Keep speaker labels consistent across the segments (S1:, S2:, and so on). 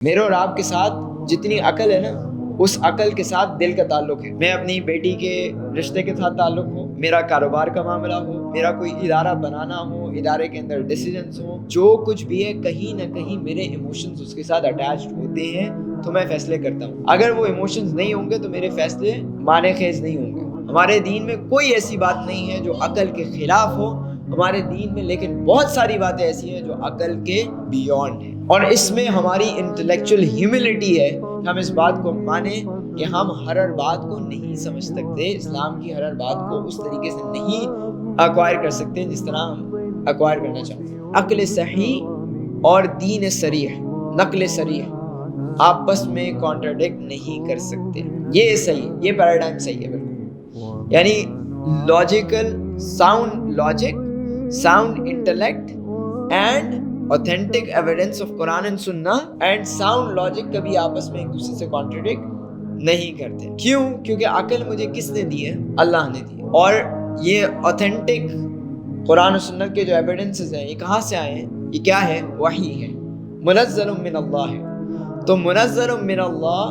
S1: میرے اور آپ کے ساتھ جتنی عقل ہے نا، اس عقل کے ساتھ دل کا تعلق ہے۔ میں اپنی بیٹی کے رشتے کے ساتھ تعلق ہو، میرا کاروبار کا معاملہ ہو، میرا کوئی ادارہ بنانا ہو، ادارے کے اندر ڈیسیجنز ہوں، جو کچھ بھی ہے کہیں نہ کہیں میرے ایموشنز اس کے ساتھ اٹیچڈ ہوتے ہیں، تو میں فیصلے کرتا ہوں۔ اگر وہ ایموشنز نہیں ہوں گے تو میرے فیصلے معنی خیز نہیں ہوں گے۔ ہمارے دین میں کوئی ایسی بات نہیں ہے جو عقل کے خلاف ہو ہمارے دین میں، لیکن بہت ساری باتیں ایسی ہیں جو عقل کے بیونڈ ہیں، اور اس میں ہماری انٹلیکچوئل ہیوملٹی ہے کہ ہم اس بات کو مانیں کہ ہم ہر بات کو نہیں سمجھ سکتے، اسلام کی ہر بات کو اس طریقے سے نہیں ایکوائر کر سکتے جس طرح ہم ایکوائر کرنا چاہتے ہیں۔ عقل صحیح اور دین صریح، نقل صریح آپس میں کانٹراڈکٹ نہیں کر سکتے۔ یہ صحیح، یہ پیراڈائم صحیح ہے بالکل، یعنی logical sound logic, sound intellect and authentic evidence of Quran and Sunnah and sound logic کبھی آپس میں ایک دوسرے سے contradict نہیں کرتے۔ کیوں؟ کیونکہ عقل مجھے کس نے دی ہے؟ اللہ نے دی ہے۔ اور یہ authentic قرآن و سنت کے جو ایویڈنسز ہیں یہ کہاں سے آئے ہیں؟ یہ کیا ہے؟ وحی ہے، منزل من اللہ ہے۔ تو منزل من اللہ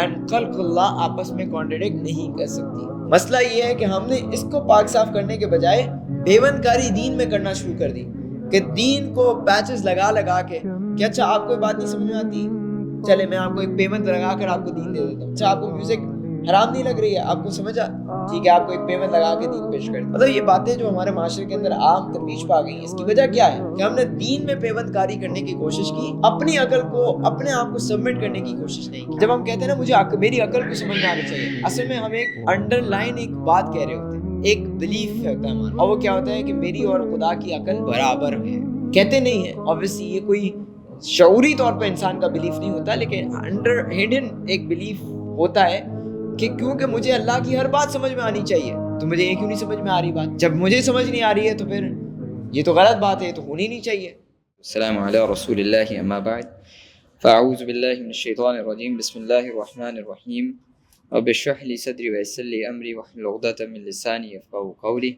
S1: and خلق اللہ آپس میں contradict نہیں کر سکتی۔ مسئلہ یہ ہے کہ ہم نے اس کو پاک صاف کرنے کے بجائے پیوند کاری دین میں کرنا شروع کر دی، کہ دین کو پیچز لگا لگا کے کہ اچھا آپ کو بات نہیں سمجھ میں آتی، چلے میں آپ کو ایک پیمنٹ لگا کر آپ کو دین دے دیتا ہوں۔ اچھا آپ کو میوزک حرام نہیں لگ رہی ہے، آپ کو سمجھا، ٹھیک ہے آپ کو ایک پیمنٹ لگا کے دین پیش کر دیں۔ مطلب یہ باتیں جو ہمارے معاشرے کے اندر عام ترویج پا گئی ہیں، اس کی وجہ کیا ہے کہ ہم نے دین میں پیوند کاری کرنے کی کوشش کی، اپنی عقل کو، اپنے آپ کو سبمٹ کرنے کی کوشش نہیں کی۔ جب ہم کہتے ہیں نا مجھے میری عقل کو سمجھ میں آنا چاہیے، اصل میں ہم ایک انڈر لائن ایک بات کہہ رہے ہوتے ہیں، ایک بلیف ہوتا ہے ہمارا، اور وہ کیا ہوتا ہے کہ میری اور خدا کی عقل برابر ہے۔ کہتے نہیں ہیں obviously، یہ کوئی شعوری طور پہ انسان کا بلیف نہیں ہوتا، لیکن انڈر ہڈن ایک بلیف ہوتا ہے کہ کیونکہ مجھے اللہ کی ہر بات سمجھ میں آنی چاہیے، تو مجھے یہ کیوں نہیں سمجھ میں آ رہی بات؟ جب مجھے سمجھ نہیں آ رہی ہے تو پھر یہ تو غلط بات ہے، تو ہونی نہیں چاہیے۔ السلام علی رسول اللہ اما بعد، فاعوذ باللہ من الشیطان الرجیم، بسم اللہ الرحمن الرحیم، رب اشرح لی صدری ویسر لی امری واحلل عقدۃ من لسانی یفقہوا قولی۔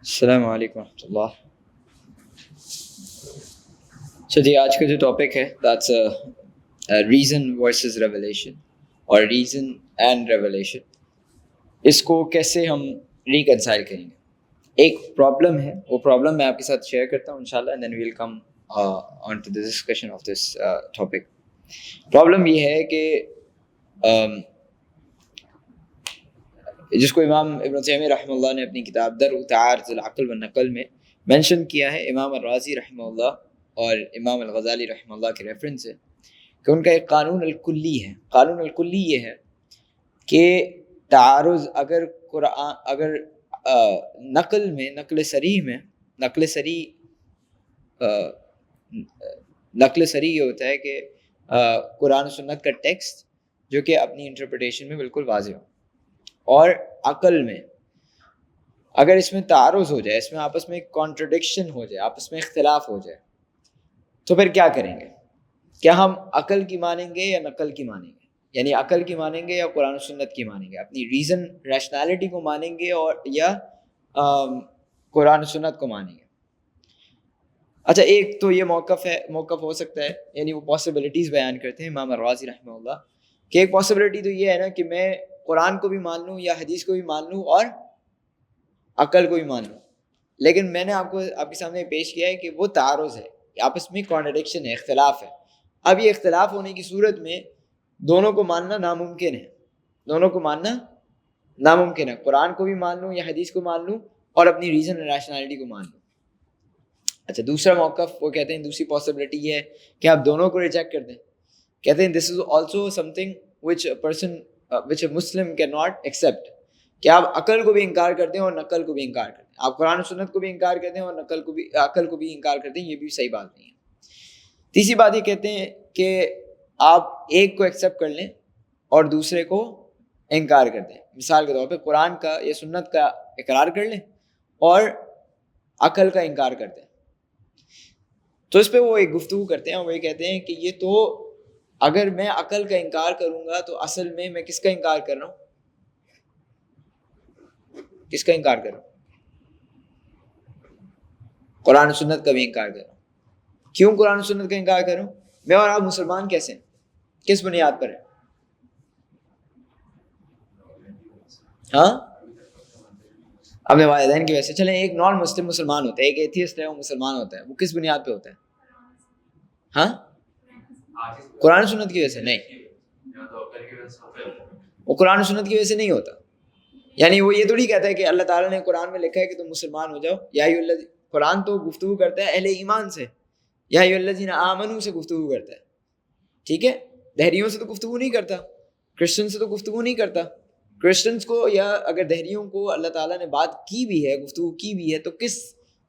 S1: السلام علیکم ورحمۃ اللہ۔ چلیے آج کا جو ٹاپک ہے دیٹس ریزن ورسز ریولیشن، اور ریزن اینڈ ریولیشن، اس کو کیسے ہم ریکنسائل کریں گے۔ ایک پرابلم ہے، وہ پرابلم میں آپ کے ساتھ شیئر کرتا ہوں انشاءاللہ، and then we will come on to the discussion of this topic. Problem یہ ہے کہ جس کو امام ابن تیمیہ رحمہ اللہ نے اپنی کتاب درء تعارض العقل والنقل میں مینشن کیا ہے، امام الرازی رحمہ اللہ اور امام الغزالی رحمہ اللہ کے ریفرنس ہے، کہ ان کا ایک قانون الکلی ہے۔ قانون الکلی یہ ہے کہ تعارض اگر نقل میں، نقل صریح یہ ہوتا ہے کہ قرآن و سنت کا ٹیکسٹ جو کہ اپنی انٹرپریٹیشن میں بالکل واضح ہو، اور عقل میں اگر اس میں تعارض ہو جائے، اس میں آپس میں کانٹرڈکشن ہو جائے، آپس میں اختلاف ہو جائے، تو پھر کیا کریں گے؟ کیا ہم عقل کی مانیں گے یا نقل کی مانیں گے؟ یعنی عقل کی مانیں گے یا قرآن و سنت کی مانیں گے؟ اپنی ریزن ریشنالٹی کو مانیں گے اور یا قرآن و سنت کو مانیں گے؟ اچھا، ایک تو یہ موقف ہو سکتا ہے، یعنی وہ پاسبلٹیز بیان کرتے ہیں امام الرازی رحمہ اللہ، کہ ایک پاسبلٹی تو یہ ہے نا کہ میں قرآن کو بھی مان لوں یا حدیث کو بھی مان لوں اور عقل کو بھی مان لوں، لیکن میں نے آپ کے سامنے پیش کیا ہے کہ وہ تعارض ہے، آپس میں کانٹرڈکشن ہے، اختلاف ہے۔ اب یہ اختلاف ہونے کی صورت میں دونوں کو ماننا ناممکن ہے، دونوں کو ماننا ناممکن ہے، قرآن کو بھی مان لوں یا حدیث کو مان لوں اور اپنی ریزن اور ریشنالٹی کو مان لوں۔ اچھا، دوسرا موقف وہ کہتے ہیں، دوسری پاسبلٹی یہ ہے کہ آپ دونوں کو ریجیکٹ کر دیں۔ کہتے ہیں this is also something which a Muslim cannot accept، کہ آپ عقل کو بھی انکار کرتے ہیں اور نقل کو بھی انکار کرتے ہیں، آپ قرآن و سنت کو بھی انکار کرتے ہیں اور عقل کو بھی انکار کرتے ہیں، یہ بھی صحیح بات نہیں ہے۔ تیسری بات یہ کہتے ہیں کہ آپ ایک کو ایکسیپٹ کر لیں اور دوسرے کو انکار کر دیں۔ مثال کے طور پہ قرآن کا یا سنت کا اقرار کر لیں اور عقل کا انکار کر دیں۔ تو اس پہ وہ ایک گفتگو کرتے ہیں اور وہ یہ کہتے ہیں کہ یہ تو اگر میں عقل کا انکار کروں گا تو اصل میں کس کا انکار کر رہا ہوں؟ کس کا انکار کر رہا ہوں؟ قرآن و سنت کا بھی انکار کر رہا ہوں۔ کیوں قرآن و سنت کا انکار کر رہا ہوں؟ میں اور آپ مسلمان کیسے ہیں؟ کس بنیاد پر ہے؟ ہاں اپنے والدین کی وجہ سے. چلیں ایک نان مسلم مسلمان ہوتا ہے, ایک ایتھیسٹ ہے وہ مسلمان ہوتا ہے, وہ کس بنیاد پہ ہوتا ہے؟ ہاں قرآن سنت کی وجہ سے نہیں, وہ قرآن و سنت کی وجہ سے نہیں ہوتا. یعنی وہ یہ تھوڑی کہتا ہے کہ اللہ تعالیٰ نے قرآن میں لکھا ہے کہ تم مسلمان ہو جاؤ, یا قرآن تو گفتگو کرتا ہے اہل ایمان سے, یا الذین آمنوا سے گفتگو کرتا ہے, ٹھیک ہے, دہریوں سے تو گفتگو نہیں کرتا, کرسچن سے تو گفتگو نہیں کرتا. کرسچنس کو یا اگر دہریوں کو اللہ تعالیٰ نے بات کی بھی ہے, گفتگو کی بھی ہے, تو کس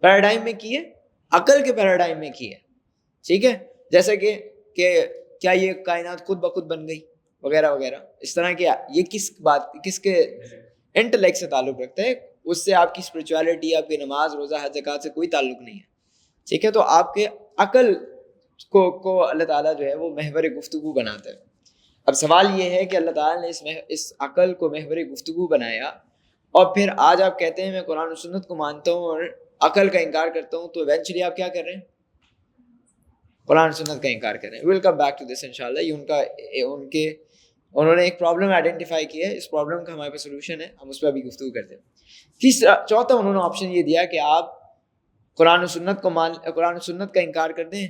S1: پیراڈائم میں کی ہے؟ عقل کے پیراڈائم میں کی ہے, ٹھیک ہے. جیسا کہ کیا یہ کائنات خود بخود بن گئی وغیرہ وغیرہ, اس طرح کے یہ کس کے انٹلیکٹ سے تعلق رکھتا ہے, اس سے آپ کی اسپرچویلٹی, آپ کی نماز روزہ حج زکوٰۃ سے کوئی تعلق نہیں ہے, ٹھیک ہے. تو آپ کے عقل کو اللہ تعالیٰ جو ہے وہ محور گفتگو بناتا ہے. اب سوال یہ ہے کہ اللہ تعالیٰ نے اس عقل کو محور گفتگو بنایا, اور پھر آج آپ کہتے ہیں میں قرآن و سنت کو مانتا ہوں اور عقل کا انکار کرتا ہوں, تو ایونچولی آپ کیا کر رہے ہیں؟ قرآن و سنت کا انکار کر رہے ہیں. Will come back to this انشاءاللہ. یہ انہوں نے ایک پرابلم آئیڈینٹیفائی کی ہے, اس پرابلم کا ہمارے پاس سولوشن ہے, ہم اس پہ ابھی گفتگو کرتے ہیں. چوتھا انہوں نے آپشن یہ دیا کہ آپ قرآن و سنت کا انکار کر دیں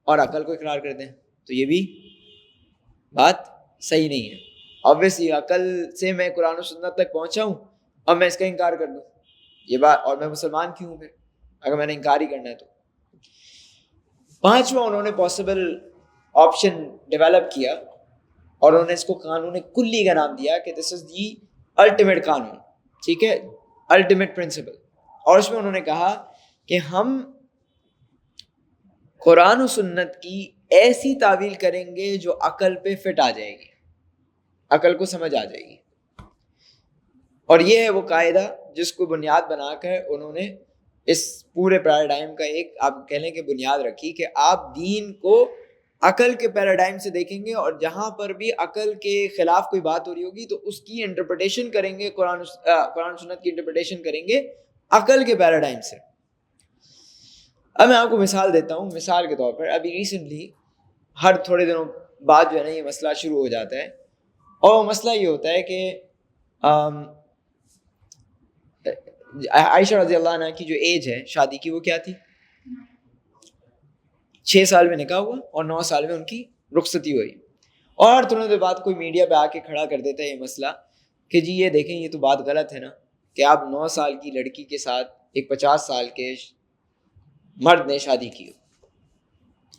S1: اور عقل کو اقرار کر دیں, تو یہ بھی بات صحیح نہیں ہے. obviously عقل سے میں قرآن و سنت تک پہنچا ہوں, اب میں اس کا انکار کر دوں, یہ بات, اور میں مسلمان کیوں ہوں پھر اگر میں نے انکار ہی کرنا ہے تو. پانچواں انہوں نے پاسبل آپشن ڈیولپ کیا, اور انہوں نے اس کو قانون کلی کا نام دیا کہ دس از دی الٹیمیٹ قانون, ٹھیک ہے, الٹیمیٹ پرنسپل. اور اس میں انہوں نے کہا کہ ہم قرآن و سنت کی ایسی تعویل کریں گے جو عقل پہ فٹ آ جائے گی, عقل کو سمجھ آ جائے گی. اور یہ ہے وہ قاعدہ جس کو بنیاد بنا کر انہوں نے اس پورے پیراڈائم کا ایک آپ کہہ لیں کہ بنیاد رکھی, کہ آپ دین کو عقل کے پیراڈائم سے دیکھیں گے, اور جہاں پر بھی عقل کے خلاف کوئی بات ہو رہی ہوگی تو اس کی انٹرپریٹیشن کریں گے, قرآن سنت کی انٹرپریٹیشن کریں گے عقل کے پیراڈائم سے. اب میں آپ کو مثال دیتا ہوں. مثال کے طور پر ابھی ریسنٹلی ہر تھوڑے دنوں بعد جو ہے نا یہ مسئلہ شروع ہو جاتا ہے, اور وہ مسئلہ یہ ہوتا ہے کہ عائشہ رضی اللہ عنہ کی جو ایج ہے شادی کی وہ کیا تھی؟ 6 سال میں نکاح ہوا اور 9 سال میں ان کی رخصتی ہوئی. اور تھوڑے دیر بعد کوئی میڈیا پہ آ کے کھڑا کر دیتا ہے یہ مسئلہ کہ جی یہ دیکھیں یہ تو بات غلط ہے نا, کہ آپ 9 سال کی لڑکی کے ساتھ ایک 50 سال کے مرد نے شادی کی.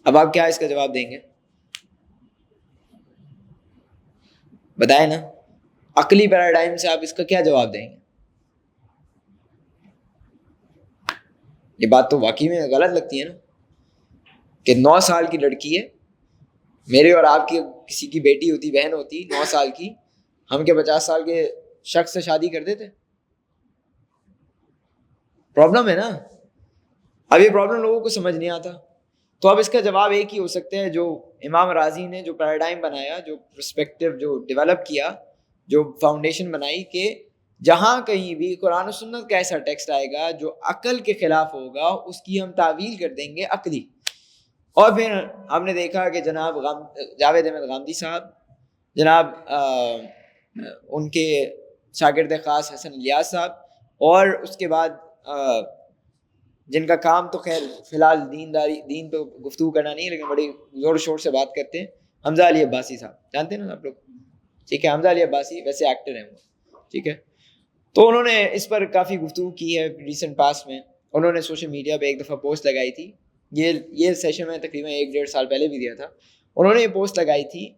S1: اب آپ کیا اس کا جواب دیں گے؟ بتائیں نا, عقلی پیراڈائم سے آپ اس کا کیا جواب دیں گے؟ یہ بات تو واقعی میں غلط لگتی ہے نا, کہ 9 سال کی لڑکی ہے, میرے اور آپ کی کسی کی بیٹی ہوتی, بہن ہوتی 9 سال کی, ہم کے 50 سال کے شخص سے شادی کر دیتے. پرابلم ہے نا. اب یہ پرابلم لوگوں کو سمجھ نہیں آتا. تو اب اس کا جواب ایک ہی ہو سکتا ہے, جو امام رازی نے جو پیراڈائم بنایا, جو پرسپیکٹیو جو ڈیولپ کیا, جو فاؤنڈیشن بنائی, کہ جہاں کہیں بھی قرآن و سنت کا ایسا ٹیکسٹ آئے گا جو عقل کے خلاف ہوگا اس کی ہم تعویل کر دیں گے عقلی. اور پھر ہم نے دیکھا کہ جناب جاوید احمد غامدی صاحب, جناب ان کے شاگرد خاص حسن الیاس صاحب, اور اس کے بعد جن کا کام تو خیر فی الحال دین پہ گفتگو کرنا نہیں, لیکن بڑی زور شور سے بات کرتے ہیں, حمزہ علی عباسی صاحب, جانتے ہیں نا آپ لوگ, ٹھیک ہے, حمزہ علی عباسی ویسے ایکٹر ہیں وہ, ٹھیک ہے. تو انہوں نے اس پر کافی گفتگو کی ہے ریسنٹ پاس میں. انہوں نے سوشل میڈیا پہ ایک دفعہ پوسٹ لگائی تھی, یہ سیشن میں تقریباً 1-1.5 سال پہلے بھی دیا تھا. انہوں نے یہ پوسٹ لگائی تھی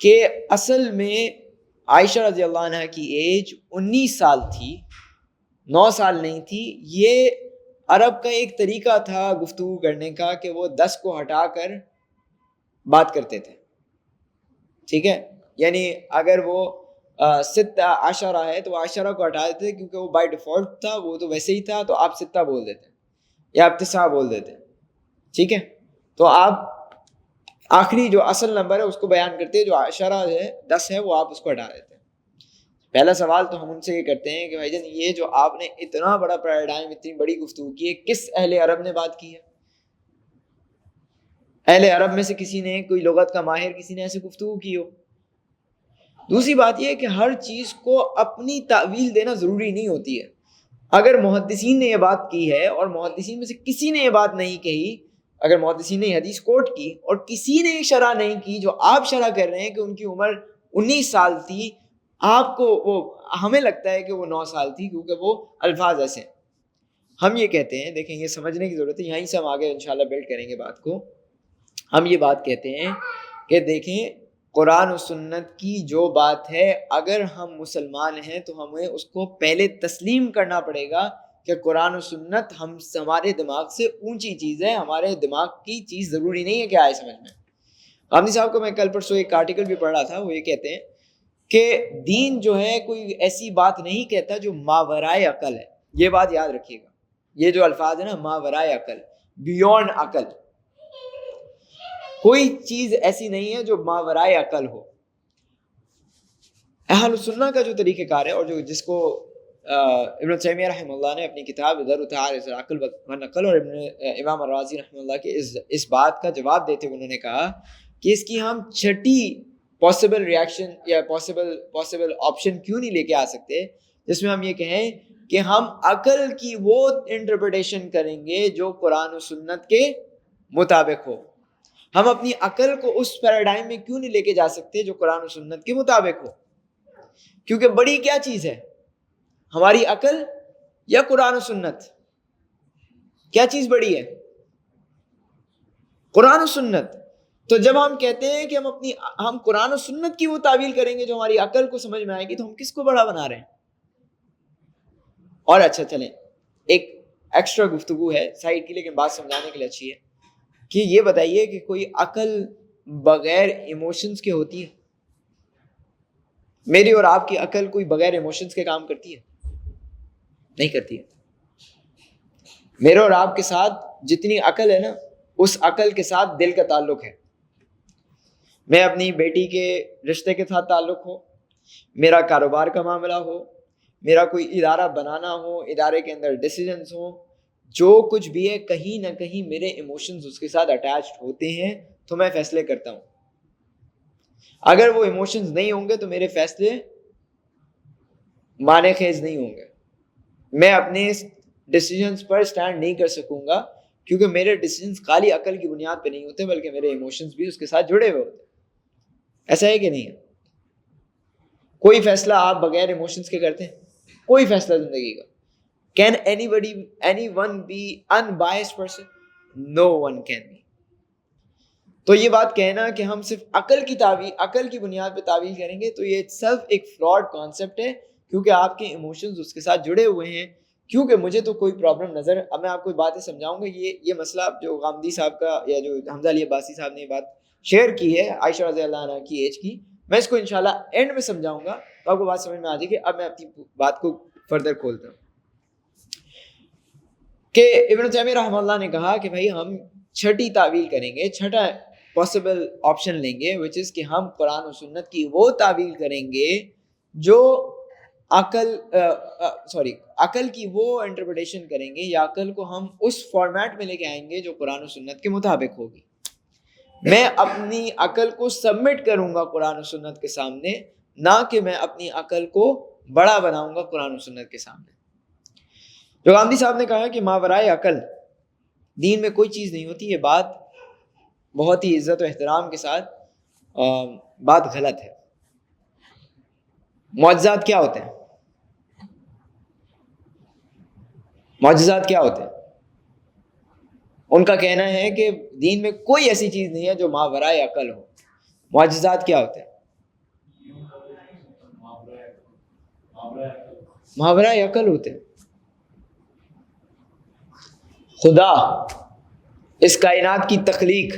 S1: کہ اصل میں عائشہ رضی اللہ عنہ کی ایج 19 سال تھی, 9 سال نہیں تھی. یہ عرب کا ایک طریقہ تھا گفتگو کرنے کا کہ وہ 10 کو ہٹا کر بات کرتے تھے, ٹھیک ہے. یعنی اگر وہ 6 عشرہ ہے تو وہ عشرہ کو ہٹا دیتے کیونکہ وہ بائی ڈیفالٹ تھا, وہ تو ویسے ہی تھا, تو آپ 6 بول دیتے یا آپ 9 بول دیتے, ٹھیک ہے. تو آپ آخری جو اصل نمبر ہے اس کو بیان کرتے ہیں, جو عشرہ ہے 10 ہے وہ آپ اس کو ہٹا دیتے ہیں. پہلا سوال تو ہم ان سے یہ کرتے ہیں کہ بھائی جان یہ جو آپ نے اتنا بڑا پیراڈائم, اتنی بڑی گفتگو کی ہے, کس اہل عرب نے بات کی ہے؟ اہل عرب میں سے کسی نے، کوئی لغت کا ماہر کسی نے ایسے گفتگو کی ہو. دوسری بات یہ ہے کہ ہر چیز کو اپنی تعویل دینا ضروری نہیں ہوتی ہے. اگر محدثین نے یہ بات کی ہے اور محدثین میں سے کسی نے یہ بات نہیں کہی، اگر محدثین نے حدیث کوٹ کی اور کسی نے شرح نہیں کی جو آپ شرح کر رہے ہیں کہ ان کی عمر 19 سال تھی، آپ کو وہ، ہمیں لگتا ہے کہ وہ 9 سال تھی کیونکہ وہ الفاظ ایسے ہیں. ہم یہ کہتے ہیں، دیکھیں یہ سمجھنے کی ضرورت ہے، یہیں سے ہم آگے انشاءاللہ بلڈ کریں گے بات کو. ہم یہ بات کہتے ہیں کہ دیکھیں قرآن و سنت کی جو بات ہے، اگر ہم مسلمان ہیں تو ہمیں اس کو پہلے تسلیم کرنا پڑے گا کہ قرآن و سنت ہمارے دماغ سے اونچی چیز ہے، ہمارے دماغ کی چیز ضروری نہیں ہے کہ آئے سمجھ میں. غامدی صاحب کو میں کل پرسوں ایک آرٹیکل بھی پڑھ رہا تھا، وہ یہ کہتے ہیں کہ دین جو ہے کوئی ایسی بات نہیں کہتا جو ماورائے عقل ہے. یہ بات یاد رکھیے گا، یہ جو الفاظ ہے نا، ماورائے عقل، بیونڈ عقل، کوئی چیز ایسی نہیں ہے جو ماورائے عقل ہو. اہل سنہ کا جو طریقہ کار ہے، اور جو جس کو ابن تیمیہ رحمہ اللہ نے اپنی کتاب ذر تعارض العقل و نقل اور امام الرازی رحمہ اللہ کے اس بات کا جواب دیتے ہوئے انہوں نے کہا کہ اس کی ہم چھٹی پاسبل ریاکشن یا پاسبل آپشن کیوں نہیں لے کے آ سکتے جس میں ہم یہ کہیں کہ ہم عقل کی وہ انٹرپریٹیشن کریں گے جو قرآن و سنت کے مطابق ہو. ہم اپنی عقل کو اس پیراڈائم میں کیوں نہیں لے کے جا سکتے جو قرآن و سنت کے مطابق ہو؟ کیونکہ بڑی کیا چیز ہے، ہماری عقل یا قرآن و سنت؟ کیا چیز بڑی ہے؟ قرآن و سنت. تو جب ہم کہتے ہیں کہ ہم قرآن و سنت کی وہ تعویل کریں گے جو ہماری عقل کو سمجھ میں آئے گی، تو ہم کس کو بڑا بنا رہے ہیں؟ اور اچھا چلیں، ایک ایکسٹرا گفتگو ہے سائڈ کی لیکن بات سمجھانے کے لیے اچھی ہے کہ یہ بتائیے کہ کوئی عقل بغیر ایموشنز کے ہوتی ہے؟ میری اور آپ کی عقل کوئی بغیر ایموشنز کے کام کرتی ہے؟ نہیں کرتی ہے. میرے اور آپ کے ساتھ جتنی عقل ہے نا، اس عقل کے ساتھ دل کا تعلق ہے. میں اپنی بیٹی کے رشتے کے ساتھ تعلق ہو، میرا کاروبار کا معاملہ ہو، میرا کوئی ادارہ بنانا ہو، ادارے کے اندر ڈیسیجنز ہوں، جو کچھ بھی ہے کہیں نہ کہیں میرے ایموشنز اس کے ساتھ اٹیچڈ ہوتے ہیں تو میں فیصلے کرتا ہوں. اگر وہ ایموشنز نہیں ہوں گے تو میرے فیصلے معنی خیز نہیں ہوں گے. میں اپنے ڈیسیجنز پر سٹینڈ نہیں کر سکوں گا کیونکہ میرے ڈیسیجنز خالی عقل کی بنیاد پہ نہیں ہوتے بلکہ میرے ایموشنز بھی اس کے ساتھ جڑے ہوئے ہوتے. ایسا ہے کہ نہیں ہے؟ کوئی فیصلہ آپ بغیر ایموشنز کے کرتے ہیں؟ کوئی فیصلہ زندگی کا؟ Can anyone be unbiased person? No one can be. تو یہ بات کہنا کہ ہم صرف عقل کی بنیاد پہ تعویل کریں گے تو یہ صرف ایک فراڈ کانسیپٹ ہے، کیونکہ آپ کے ایموشنز اس کے ساتھ جڑے ہوئے ہیں. کیونکہ مجھے تو کوئی پرابلم اب میں آپ کو باتیں سمجھاؤں گا. یہ مسئلہ جو غامدی صاحب کا یا جو حمزہ علی عباسی صاحب نے یہ بات شیئر کی ہے عائشہ رضی اللہ عنہ کی ایج کی، میں اس کو انشاءاللہ اینڈ میں سمجھاؤں گا تو آپ کو بات سمجھ میں آ جائے گی. اب میں اپنی بات کو فردر کھولتا ہوں کہ ابن تیمیہ رحمہ اللہ نے کہا کہ بھائی ہم چھٹی تعویل کریں گے، چھٹا پاسبل آپشن لیں گے وچ از کہ ہم قرآن و سنت کی وہ تعویل کریں گے جو عقل کی وہ انٹرپریٹیشن کریں گے یا عقل کو ہم اس فارمیٹ میں لے کے آئیں گے جو قرآن و سنت کے مطابق ہوگی. میں اپنی عقل کو سبمٹ کروں گا قرآن و سنت کے سامنے، نہ کہ میں اپنی عقل کو بڑا بناؤں گا قرآن و سنت کے سامنے. جو غامدی صاحب نے کہا کہ ماورائے عقل دین میں کوئی چیز نہیں ہوتی، یہ بات بہت ہی عزت و احترام کے ساتھ بات غلط ہے. معجزات کیا ہوتے ہیں؟ معجزات کیا ہوتے ہیں؟ ان کا کہنا ہے کہ دین میں کوئی ایسی چیز نہیں ہے جو ماورائے عقل ہو. معجزات کیا ہوتے ہیں؟ ماورائے عقل ہوتے ہیں. خدا، اس کائنات کی تخلیق،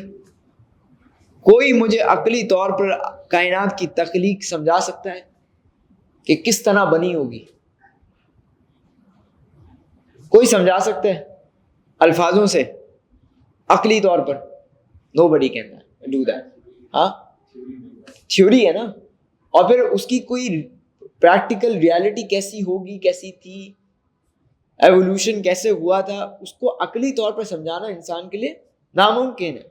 S1: کوئی مجھے عقلی طور پر کائنات کی تخلیق سمجھا سکتا ہے کہ کس طرح بنی ہوگی؟ کوئی سمجھا سکتا ہے الفاظوں سے عقلی طور پر؟ nobody can do that. ہاں تھیوری ہے نا، اور پھر اس کی کوئی پریکٹیکل ریالٹی کیسی ہوگی، کیسی تھی، ایوولوشن کیسے ہوا تھا، اس کو عقلی طور پر سمجھانا انسان کے لیے ناممکن ہے.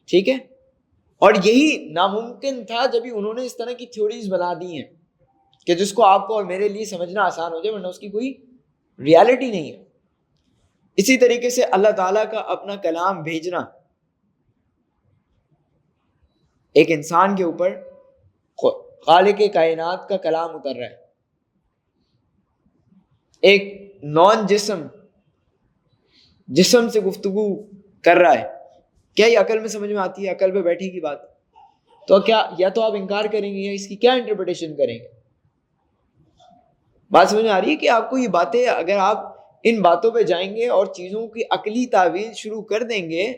S1: ٹھیک ہے. اور یہی ناممکن تھا جبھی انہوں نے اس طرح کی تھیوریز بنا دی ہیں کہ جس کو آپ کو اور میرے لیے سمجھنا آسان ہو جائے, ورنہ اس کی کوئی ریالٹی نہیں ہے. اسی طریقے سے اللہ تعالیٰ کا اپنا کلام بھیجنا, ایک انسان کے اوپر خالق کائنات کا کلام اتر رہا ہے, ایک نان جسم سے گفتگو کر رہا ہے. کیا یہ عقل میں سمجھ میں آتی ہے؟ عقل پہ بیٹھے گی بات؟ تو کیا یا تو آپ انکار کریں گے یا اس کی کیا انٹرپریٹیشن کریں گے؟ بات سمجھ میں آ رہی ہے کہ آپ کو یہ باتیں, اگر آپ ان باتوں پہ جائیں گے اور چیزوں کی عقلی تعویل شروع کر دیں گے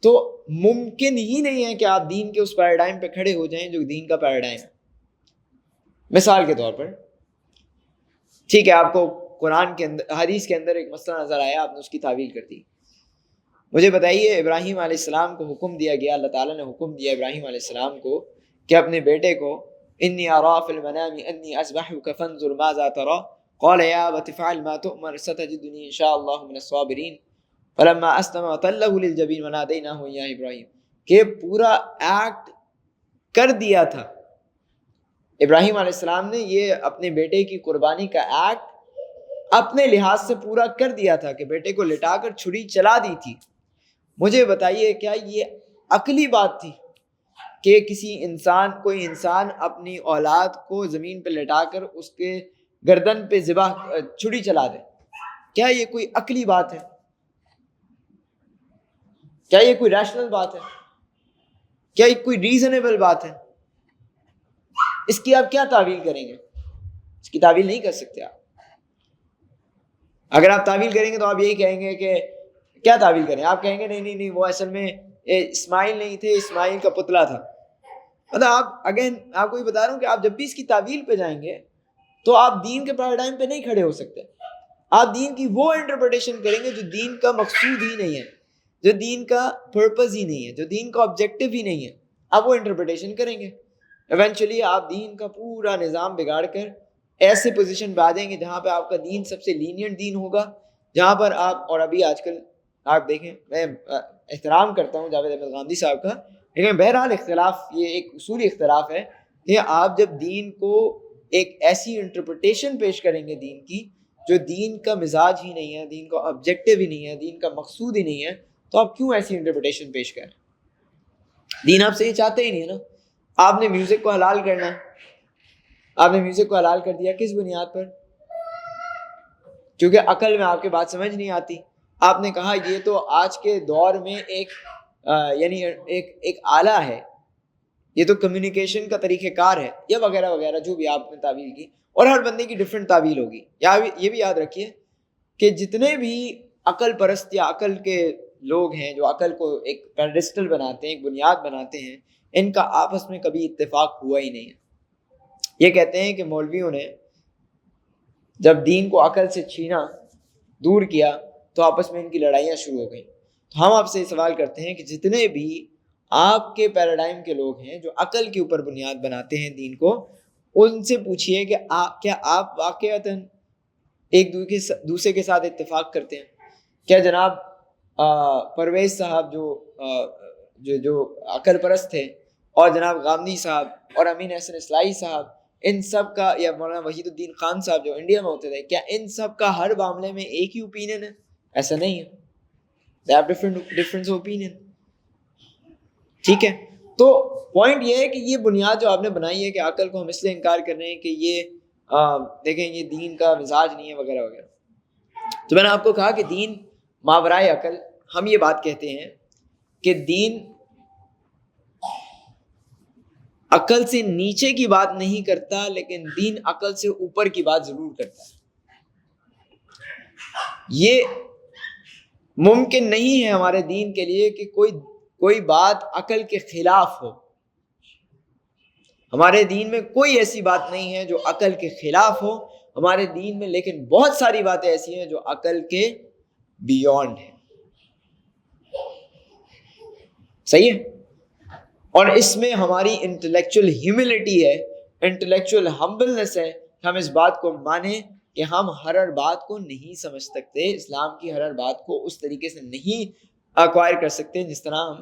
S1: تو ممکن ہی نہیں ہے کہ آپ دین کے اس پیراڈائم پہ کھڑے ہو جائیں جو دین کا پیراڈائم ہے. مثال کے طور پر, ٹھیک ہے, آپ کو قرآن کے اندر, حدیث کے اندر ایک مسئلہ نظر آیا, آپ نے اس کی تعویل کر دی. مجھے بتائیے, ابراہیم علیہ السلام کو حکم دیا گیا, اللہ تعالیٰ نے حکم دیا ابراہیم علیہ السلام کو کہ اپنے بیٹے کو انی ارا فی المنام انی اذبحک فانظر ماذا تری قال یا ابت افعل ما تؤمر ستجدنی ان شاء اللہ من الصابرین فلما اسلم وتله للجبین ونادیناہ یا ابراہیم, کہ پورا ایکٹ کر دیا تھا ابراہیم علیہ السلام نے, یہ اپنے بیٹے کی قربانی کا ایکٹ اپنے لحاظ سے پورا کر دیا تھا کہ بیٹے کو لٹا کر چھری چلا دی تھی. مجھے بتائیے کیا یہ عقلی بات تھی کہ کوئی انسان اپنی اولاد کو زمین پہ لٹا کر اس کے گردن پہ چھری چلا دے؟ کیا یہ کوئی عقلی بات ہے؟ کیا یہ کوئی ریشنل بات ہے؟ کیا یہ کوئی ریزنیبل بات ہے؟ اس کی آپ کیا تعویل کریں گے؟ اس کی تعویل نہیں کر سکتے آپ. اگر آپ تعویل کریں گے تو آپ یہی کہیں گے کہ کیا تعویل کریں, آپ کہیں گے نہیں وہ اصل میں اسماعیل نہیں تھے, اسماعیل کا پتلا تھا. مطلب آپ کو یہ بتا رہا ہوں کہ آپ جب بھی اس کی تعویل پہ جائیں گے تو آپ دین کے پیراڈائم پہ نہیں کھڑے ہو سکتے. آپ دین کی وہ انٹرپریٹیشن کریں گے جو دین کا مقصود ہی نہیں ہے, جو دین کا پرپز ہی نہیں ہے, جو دین کا آبجیکٹو ہی نہیں ہے, آپ وہ انٹرپریٹیشن کریں گے. ایونچولی آپ دین کا پورا نظام بگاڑ کر ایسے پوزیشن پہ آ جائیں گے جہاں پہ آپ کا دین سب سے لینینٹ دین ہوگا, جہاں پر آپ, اور ابھی آج کل آپ دیکھیں, میں احترام کرتا ہوں جاوید احمد غامدی صاحب کا, لیکن بہرحال اختلاف, یہ ایک اصولی اختلاف ہے کہ آپ جب دین کو ایک ایسی انٹرپریٹیشن پیش کریں گے دین کی جو دین کا مزاج ہی نہیں ہے, دین کا آبجیکٹو ہی نہیں ہے, دین کا مقصود ہی نہیں ہے, تو آپ کیوں ایسی انٹرپریٹیشن پیش کریں؟ دین آپ سے یہ چاہتے ہی نہیں ہے نا. آپ نے میوزک کو حلال کرنا ہے, آپ نے میوزک کو حلال کر دیا کس بنیاد پر؟ کیونکہ عقل میں آپ کے بات سمجھ نہیں آتی. آپ نے کہا یہ تو آج کے دور میں ایک آلہ ہے, یہ تو کمیونیکیشن کا طریقہ کار ہے, یا وغیرہ وغیرہ جو بھی آپ نے تعویل کی, اور ہر بندے کی ڈفرینٹ تعویل ہوگی. یہ بھی یاد رکھیے کہ جتنے بھی عقل پرست یا عقل کے لوگ ہیں جو عقل کو ایک پیڈسٹل بناتے ہیں, ایک بنیاد بناتے ہیں, ان کا آپس میں کبھی اتفاق ہوا ہی نہیں ہے. یہ کہتے ہیں کہ مولویوں نے جب دین کو عقل سے چھینا, دور کیا, تو آپس میں ان کی لڑائیاں شروع ہو گئیں. تو ہم آپ سے سوال کرتے ہیں کہ جتنے بھی آپ کے پیراڈائم کے لوگ ہیں جو عقل کے اوپر بنیاد بناتے ہیں دین کو, ان سے پوچھئے کہ کیا آپ واقعتاً ایک دوسرے کے ساتھ اتفاق کرتے ہیں؟ کیا جناب پرویز صاحب جو عقل پرست تھے, اور جناب غامدی صاحب اور امین احسن اصلاحی صاحب, ان سب کا, یا مولانا وحید الدین خان صاحب جو انڈیا میں ہوتے تھے, کیا ان سب کا ہر معاملے میں ایک ہی اوپینین ہے؟ ایسا نہیں ہے. They have different opinion. ٹھیک ہے, تو پوائنٹ یہ ہے کہ یہ بنیاد جو آپ نے بنائی ہے کہ عقل کو ہم اس لیے انکار کر رہے ہیں کہ یہ دیکھیں یہ دین کا مزاج نہیں ہے وغیرہ وغیرہ. تو میں نے آپ کو کہا کہ دین ماورائے عقل, ہم یہ بات کہتے ہیں کہ دین عقل سے نیچے کی بات نہیں کرتا, لیکن دین عقل سے اوپر کی بات ضرور کرتا ہے. یہ ممکن نہیں ہے ہمارے دین کے لیے کہ کوئی بات عقل کے خلاف ہو. ہمارے دین میں کوئی ایسی بات نہیں ہے جو عقل کے خلاف ہو ہمارے دین میں, لیکن بہت ساری باتیں ایسی ہیں جو عقل کے بیونڈ ہیں. صحیح ہے, اور اس میں ہماری انٹلیکچوئل ہیوملٹی ہے, انٹلیکچوئل ہمبلنس ہے کہ ہم اس بات کو مانیں کہ ہم ہر بات کو نہیں سمجھ سکتے, اسلام کی ہر بات کو اس طریقے سے نہیں ایکوائر کر سکتے جس طرح ہم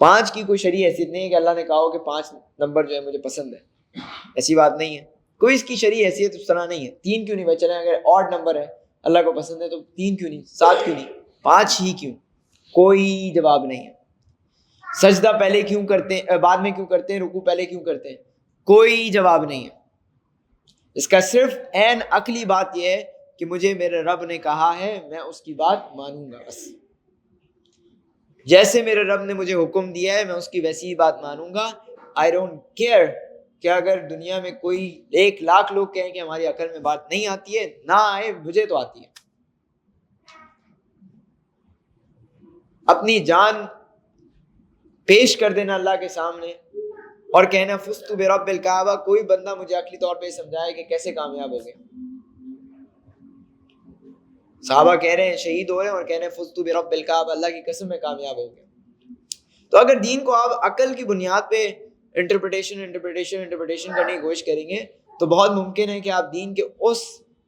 S1: 5 کی کوئی شرعی حیثیت نہیں ہے کہ اللہ نے کہا ہو کہ 5 نمبر جو ہے مجھے پسند ہے، ایسی بات نہیں ہے، کوئی اس کی شرعی حیثیت اس طرح نہیں ہے۔ 3 کیوں نہیں بھائی؟ چلیں اگر آڈ نمبر ہے اللہ کو پسند ہے تو 3 کیوں نہیں، 7 کیوں نہیں، 5 ہی کیوں؟ کوئی جواب نہیں ہے۔ سجدہ پہلے کیوں کرتے ہیں، بعد میں کیوں کرتے ہیں، رکوع پہلے کیوں کرتے ہیں؟ کوئی جواب نہیں ہے۔ اس کا صرف عین عقلی بات یہ ہے کہ مجھے میرے رب نے کہا ہے، میں اس کی بات مانوں گا، بس جیسے میرے رب نے مجھے حکم دیا ہے میں اس کی ویسی ہی بات مانوں گا۔ آئی ڈونٹ کیئر کہ اگر دنیا میں کوئی 1,00,000 لوگ کہیں کہ ہماری عقل میں بات نہیں آتی ہے، نہ آئے، مجھے تو آتی ہے۔ اپنی جان پیش کر دینا اللہ کے سامنے اور کہنا فزت برب الکعبہ، کوئی بندہ مجھے عقلی طور پہ سمجھائے کہ کیسے کامیاب ہو گیا۔ صحابہ کہہ رہے ہیں، شہید ہو رہے ہیں اور کہہ رہے ہیں فزت برب الکعبہ، اللہ کی قسم میں کامیاب ہو گیا۔ تو اگر دین کو آپ عقل کی بنیاد پہ انٹرپریٹیشن کرنے کی کوشش کریں گے تو بہت ممکن ہے کہ آپ دین کے اس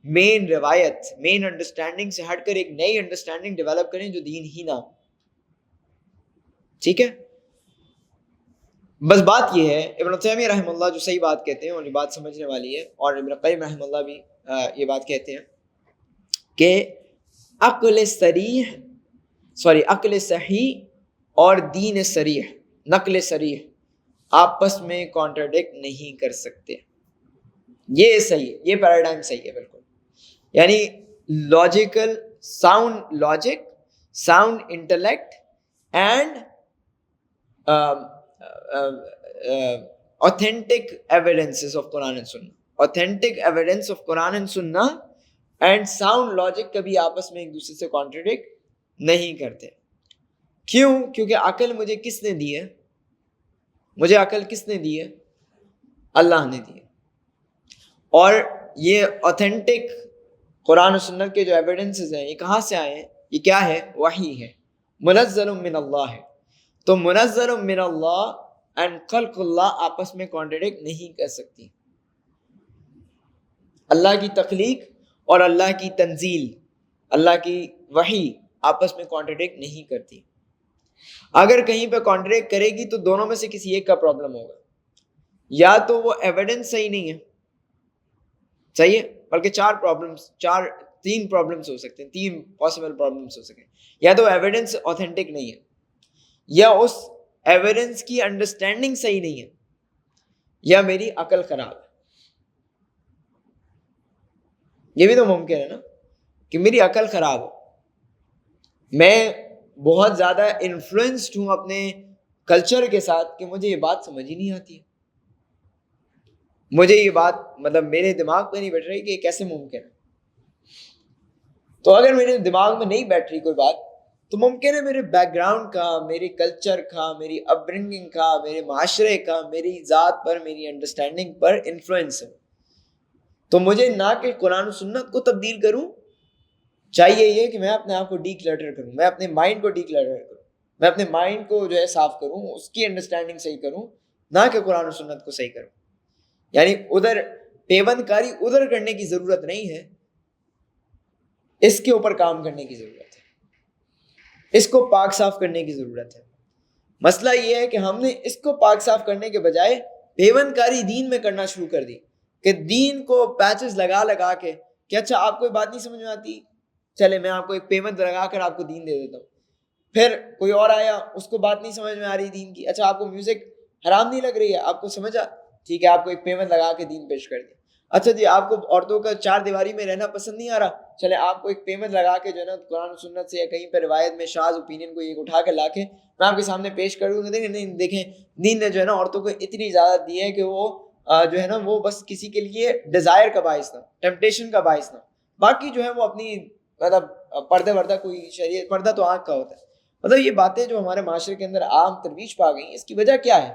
S1: مین روایت، مین انڈرسٹینڈنگ سے ہٹ کر ایک نئی انڈرسٹینڈنگ ڈیولپ کریں جو دین ہی نہ ہو۔ ٹھیک ہے، بس بات یہ ہے، ابن تیمیہ رحمہ اللہ جو صحیح بات کہتے ہیں اور یہ بات سمجھنے والی ہے، اور ابن قیم رحمہ اللہ بھی یہ بات کہتے ہیں کہ عقل صحیح اور دین صریح، نقل صریح آپس میں کانٹرڈکٹ نہیں کر سکتے۔ یہ صحیح ہے، یہ پیراڈائم صحیح ہے بالکل، یعنی logical, sound logic, sound intellect and authentic evidences of Quran and Sunnah, authentic evidence of Quran and Sunnah and sound logic کبھی آپس میں ایک دوسرے سے کانٹرڈکٹ نہیں کرتے۔ کیوں؟ کیونکہ عقل مجھے کس نے دی ہے؟ مجھے عقل کس نے دی ہے؟ اللہ نے دی ہے۔ اور یہ authentic قرآن و سنت کے جو ایویڈنسز ہیں یہ کہاں سے آئے ہیں؟ یہ کیا ہے؟ وحی ہے، منزل من اللہ ہے۔ تو منزل من اللہ اینڈ خلق اللہ آپس میں کانٹرڈکٹ نہیں کر سکتی۔ اللہ کی تخلیق اور اللہ کی تنزیل، اللہ کی وحی آپس میں کانٹرڈکٹ نہیں کرتی۔ اگر کہیں پہ کانٹرڈکٹ کرے گی تو دونوں میں سے کسی ایک کا پرابلم ہوگا، یا تو وہ ایویڈنس صحیح نہیں ہے، صحیح ہے، بلکہ تین پرابلمس ہو سکتے ہیں، 3 پاسبل پرابلمس ہو سکتے ہیں۔ یا تو ایویڈنس اوتھینٹک نہیں ہے، یا اس ایویڈنس کی انڈرسٹینڈنگ صحیح نہیں ہے، یا میری عقل خراب ہے۔ یہ بھی تو ممکن ہے نا کہ میری عقل خراب ہو، میں بہت زیادہ انفلوئنسڈ ہوں اپنے کلچر کے ساتھ کہ مجھے یہ بات سمجھ ہی نہیں آتی ہے، مجھے یہ بات مطلب میرے دماغ پہ نہیں بیٹھ رہی کہ یہ کیسے ممکن ہے۔ تو اگر میرے دماغ میں نہیں بیٹھ رہی کوئی بات تو ممکن ہے میرے بیک گراؤنڈ کا، میری کلچر کا، میری اپ برنگنگ کا، میرے معاشرے کا، میری ذات پر، میری انڈرسٹینڈنگ پر انفلوئنس ہے۔ تو مجھے نہ کہ قرآن و سنت کو تبدیل کروں، چاہیے یہ کہ میں اپنے آپ کو ڈی کلٹر کروں، میں اپنے مائنڈ کو ڈی کلٹر کروں، میں اپنے مائنڈ کو جو ہے صاف کروں، اس کی انڈرسٹینڈنگ صحیح کروں، نہ کہ قرآن و سنت کو صحیح کروں۔ یعنی ادھر پیوند کاری ادھر کرنے کی ضرورت نہیں ہے، اس کے اوپر کام کرنے کی ضرورت ہے، اس کو پاک صاف کرنے کی ضرورت ہے۔ مسئلہ یہ ہے کہ ہم نے اس کو پاک صاف کرنے کے بجائے پیوند کاری دین میں کرنا شروع کر دی، کہ دین کو پیچز لگا کے کہ اچھا آپ کو بات نہیں سمجھ میں آتی، چلے میں آپ کو ایک پیمنٹ لگا کر آپ کو دین دے دیتا ہوں۔ پھر کوئی اور آیا، اس کو بات نہیں سمجھ میں آ رہی دین کی، اچھا آپ کو میوزک حرام نہیں لگ رہی ہے، آپ کو سمجھا، ٹھیک ہے، آپ کو ایک پیمنٹ لگا کے دین پیش کر دیا۔ اچھا جی آپ کو عورتوں کا 4 دیواری میں رہنا پسند نہیں آ رہا، چلے آپ کو ایک پیمنٹ لگا کے جو ہے نا قرآن و سنت سے یا کہیں پہ روایت میں شاذ اوپینین کو ایک اٹھا کے لا کے میں آپ کے سامنے پیش کر دوں گا، دیکھیں دین نے جو ہے نا عورتوں کو اتنی اجازت دی ہے کہ وہ جو ہے نا وہ بس کسی کے لیے ڈیزائر کا باعث نہ، ٹیمپٹیشن کا باعث نہ، باقی جو ہے وہ اپنی مطلب پردے وردہ، کوئی شریعت پردہ تو آنکھ کا ہوتا ہے۔ مطلب یہ باتیں جو ہمارے معاشرے کے اندر عام ترویج پا گئی، اس کی وجہ کیا ہے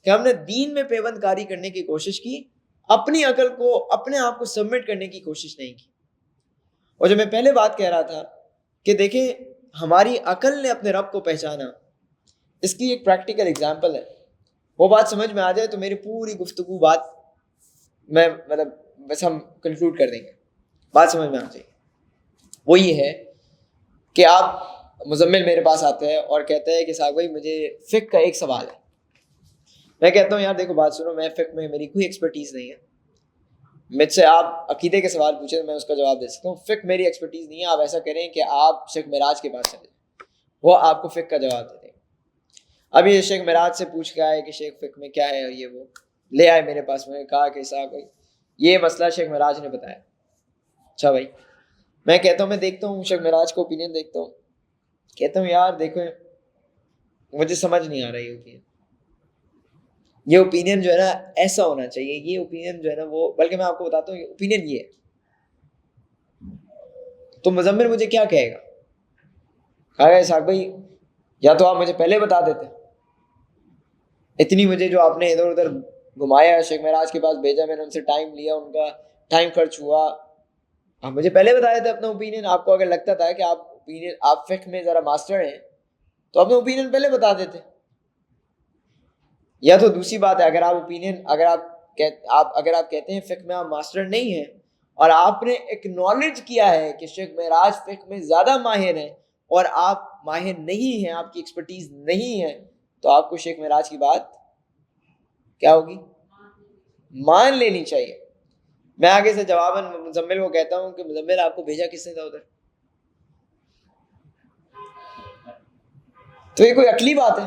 S1: کہ ہم نے دین میں پیوند کاری کرنے کی کوشش کی، اپنی عقل کو، اپنے آپ کو سبمٹ کرنے کی کوشش نہیں کی۔ اور جو میں پہلے بات کہہ رہا تھا کہ دیکھیں ہماری عقل نے اپنے رب کو پہچانا، اس کی ایک پریکٹیکل اگزامپل ہے، وہ بات سمجھ میں آ جائے تو میری پوری گفتگو بات میں مطلب بس ہم کنکلوڈ کر دیں گے، بات سمجھ میں آ جائے گی۔ وہ یہ ہے کہ آپ مزمل میرے پاس آتا ہے اور کہتا ہے کہ صاحب بھائی مجھے فقہ کا ایک سوال ہے. میں کہتا ہوں یار دیکھو بات سنو, میں فقہ میں میری کوئی ایکسپرٹیز نہیں ہے, مجھ سے آپ عقیدے کے سوال پوچھیں تو میں اس کا جواب دے سکتا ہوں, فقہ میری ایکسپرٹیز نہیں ہے. آپ ایسا کریں کہ آپ شیخ معراج کے پاس چلے جائیں, وہ آپ کو فقہ کا جواب دے دیں. اب یہ شیخ معراج سے پوچھ کے آئے کہ شیخ فقہ میں کیا ہے, اور یہ وہ لے آئے میرے پاس. میں نے کہا کہ صاحب بھائی یہ مسئلہ شیخ معراج نے بتایا. اچھا بھائی, میں کہتا ہوں میں دیکھتا ہوں شیخ معراج کا اوپینین دیکھتا ہوں, کہتا ہوں یار دیکھو مجھے سمجھ نہیں آ رہا یہ اوپینین جو ہے نا ایسا ہونا چاہیے, یہ اوپینین جو ہے نا وہ, بلکہ میں آپ کو بتاتا ہوں یہ اوپینین یہ ہے. تو مزمل مجھے کیا کہے گا, کہا صاحب بھائی یا تو آپ مجھے پہلے بتا دیتے, اتنی مجھے جو آپ نے ادھر ادھر گھمایا, شیخ معراج کے پاس بھیجا, میں نے ان سے ٹائم لیا, ان کا ٹائم خرچ ہوا, آپ مجھے پہلے بتا دیتے اپنا اوپینین. آپ کو اگر لگتا تھا کہ آپ فقہ میں ذرا ماسٹر ہیں تو اپنا اوپینین پہلے بتا دیتے. یا تو دوسری بات ہے, اگر آپ اوپینین اگر آپ کہتے ہیں فقہ میں آپ ماسٹر نہیں ہیں اور آپ نے ایکنالج کیا ہے کہ شیخ معراج فقہ میں زیادہ ماہر ہیں اور آپ ماہر نہیں ہیں, آپ کی ایکسپرٹیز نہیں ہے, تو آپ کو شیخ معراج کی بات کیا ہوگی, مان لینی چاہیے. میں آگے سے جواباً مزمل کو کہتا ہوں کہ مزمل آپ کو بھیجا کس نے تھا ادھر؟ تو یہ کوئی عقلی بات ہے,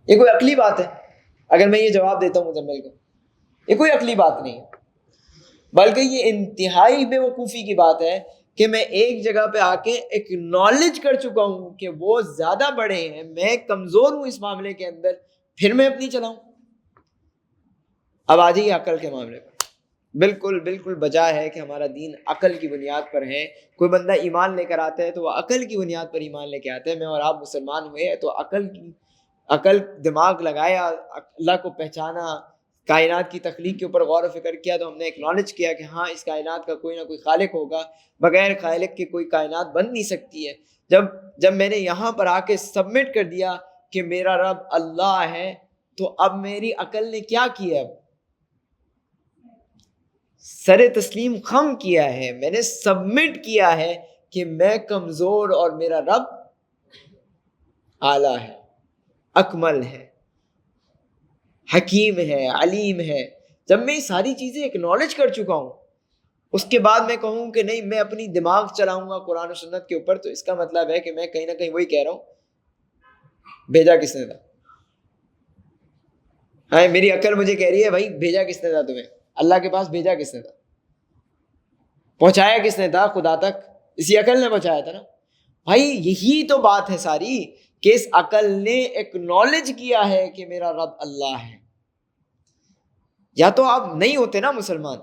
S1: یہ کوئی عقلی بات ہے. اگر میں یہ جواب دیتا ہوں مزمل کو, یہ کوئی عقلی بات نہیں ہے, بلکہ یہ انتہائی بے وقوفی کی بات ہے کہ میں ایک جگہ پہ آ کے ایکنالج کر چکا ہوں کہ وہ زیادہ بڑے ہیں, میں کمزور ہوں اس معاملے کے اندر, پھر میں اپنی چلاؤں. اب آ جائیے عقل کے معاملے پر. بالکل بجا ہے کہ ہمارا دین عقل کی بنیاد پر ہے. کوئی بندہ ایمان لے کر آتا ہے تو وہ عقل کی بنیاد پر ایمان لے کے آتا ہے. میں اور آپ مسلمان ہوئے تو عقل دماغ لگایا, اللہ کو پہچانا, کائنات کی تخلیق کے اوپر غور و فکر کیا, تو ہم نے ایکنالج کیا کہ ہاں اس کائنات کا کوئی نہ کوئی خالق ہوگا, بغیر خالق کے کوئی کائنات بن نہیں سکتی ہے. جب میں نے یہاں پر آ کے سبمٹ کر دیا کہ میرا رب اللہ ہے, تو اب میری عقل نے کیا کیا, سر تسلیم خم کیا ہے, میں نے سبمٹ کیا ہے کہ میں کمزور اور میرا رب اعلیٰ ہے, اکمل ہے, حکیم ہے, علیم ہے. جب میں یہ ساری چیزیں اکنالج کر چکا ہوں, اس کے بعد میں کہوں کہ نہیں میں اپنی دماغ چلاؤں گا قرآن و سنت کے اوپر, تو اس کا مطلب ہے کہ میں کہیں نہ کہیں وہی کہہ رہا ہوں بھیجا کس نے تھا. ہاں میری عقل مجھے کہہ رہی ہے بھائی بھیجا کس نے تھا تمہیں, اللہ کے پاس بھیجا کس نے تھا, پہنچایا کس نے تھا خدا تک, اسی عقل نے پہنچایا تھا نا. بھائی یہی تو بات ہے ساری, کہ اس عقل نے ایکنالج کیا ہے کہ میرا رب اللہ ہے. یا تو آپ نہیں ہوتے نا مسلمان,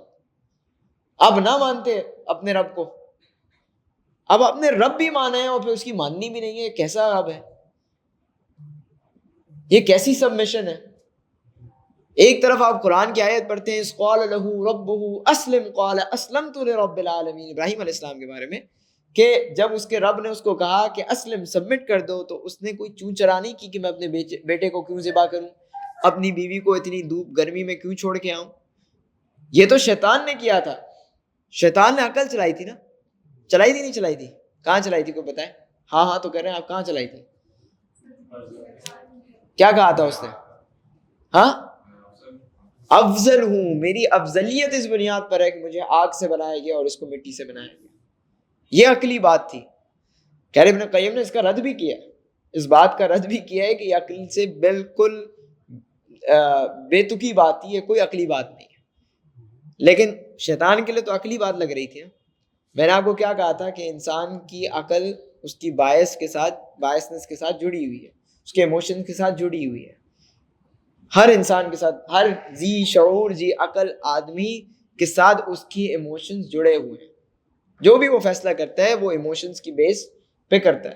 S1: آپ نہ مانتے اپنے رب کو, اب اپنے رب بھی مانا ہے اور پھر اس کی ماننی بھی نہیں ہے, کیسا رب ہے, یہ کیسی سبمیشن ہے. ایک طرف آپ قرآن کی آیت پڑھتے ہیں قال له ربه اسلم قال اسلمت لرب العالمین, ابراہیم علیہ السلام کے بارے میں, کہ جب اس کے رب نے اس کو کہا کہ اسلم سبمٹ کر دو, تو اس نے کوئی چون چرا نہیں کی کہ میں اپنے بیٹے کو کیوں ذبح کروں, اپنی بیوی کو اتنی دھوپ گرمی میں کیوں چھوڑ کے آؤں. یہ تو شیطان نے کیا تھا. شیطان نے عقل چلائی تھی نا, چلائی تھی نہیں چلائی تھی, کہاں چلائی تھی کوئی بتائے. ہاں تو کہہ رہے ہیں آپ کہاں چلائی تھی, کیا کہا تھا اس نے, ہاں افضل ہوں, میری افضلیت اس بنیاد پر ہے کہ مجھے آگ سے بنایا گیا اور اس کو مٹی سے بنایا گیا. یہ عقلی بات تھی. کہہ رہے ابن قیم نے اس کا رد بھی کیا, اس بات کا رد بھی کیا ہے کہ یہ عقل سے بالکل بے تکی بات تھی, یہ کوئی عقلی بات نہیں ہے. لیکن شیطان کے لیے تو عقلی بات لگ رہی تھی. میں نے آپ کو کیا کہا تھا کہ انسان کی عقل اس کی بائسنس کے ساتھ جڑی ہوئی ہے, اس کے ایموشن کے ساتھ جڑی ہوئی ہے. ہر انسان کے ساتھ, ہر ذی شعور ذی عقل آدمی کے ساتھ اس کی ایموشنز جڑے ہوئے ہیں. جو بھی وہ فیصلہ کرتا ہے وہ ایموشنز کی بیس پہ کرتا ہے.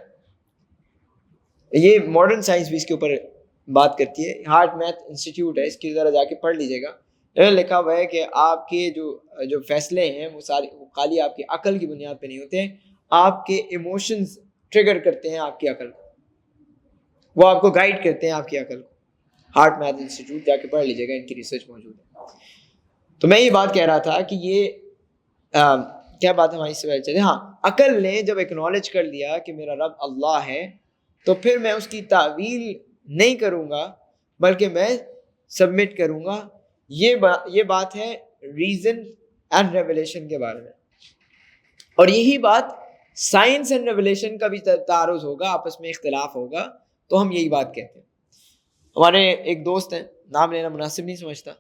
S1: یہ ماڈرن سائنس بھی اس کے اوپر بات کرتی ہے. ہارٹ میتھ انسٹیٹیوٹ ہے, اس کی ذرا جا کے پڑھ لیجیے گا. انہوں نے لکھا ہوا ہے کہ آپ کے جو فیصلے ہیں وہ خالی آپ کی عقل کی بنیاد پہ نہیں ہوتے ہیں, آپ کے ایموشنز ٹریگر کرتے ہیں آپ کی عقل کو, وہ آپ کو گائیڈ کرتے ہیں آپ کی عقل کو. ہارٹ میتھ انسٹیٹیوٹ جا کے پڑھ لیجیے گا, ان کی ریسرچ موجود ہے. تو میں یہ بات کہہ رہا تھا کہ یہ کیا بات ہماری اس سے پہلے چلے. ہاں, عقل نے جب ایکنالج کر لیا کہ میرا رب اللہ ہے تو پھر میں اس کی تعویل نہیں کروں گا بلکہ میں سبمٹ کروں گا. یہ بات ہے ریزن اینڈ ریویلیشن کے بارے میں. اور یہی بات سائنس اینڈ ریویلیشن کا بھی تعارض ہوگا, آپس میں اختلاف ہوگا, تو ہم یہی بات کہتے ہیں. ہمارے ایک دوست ہیں, نام لینا مناسب نہیں سمجھتا,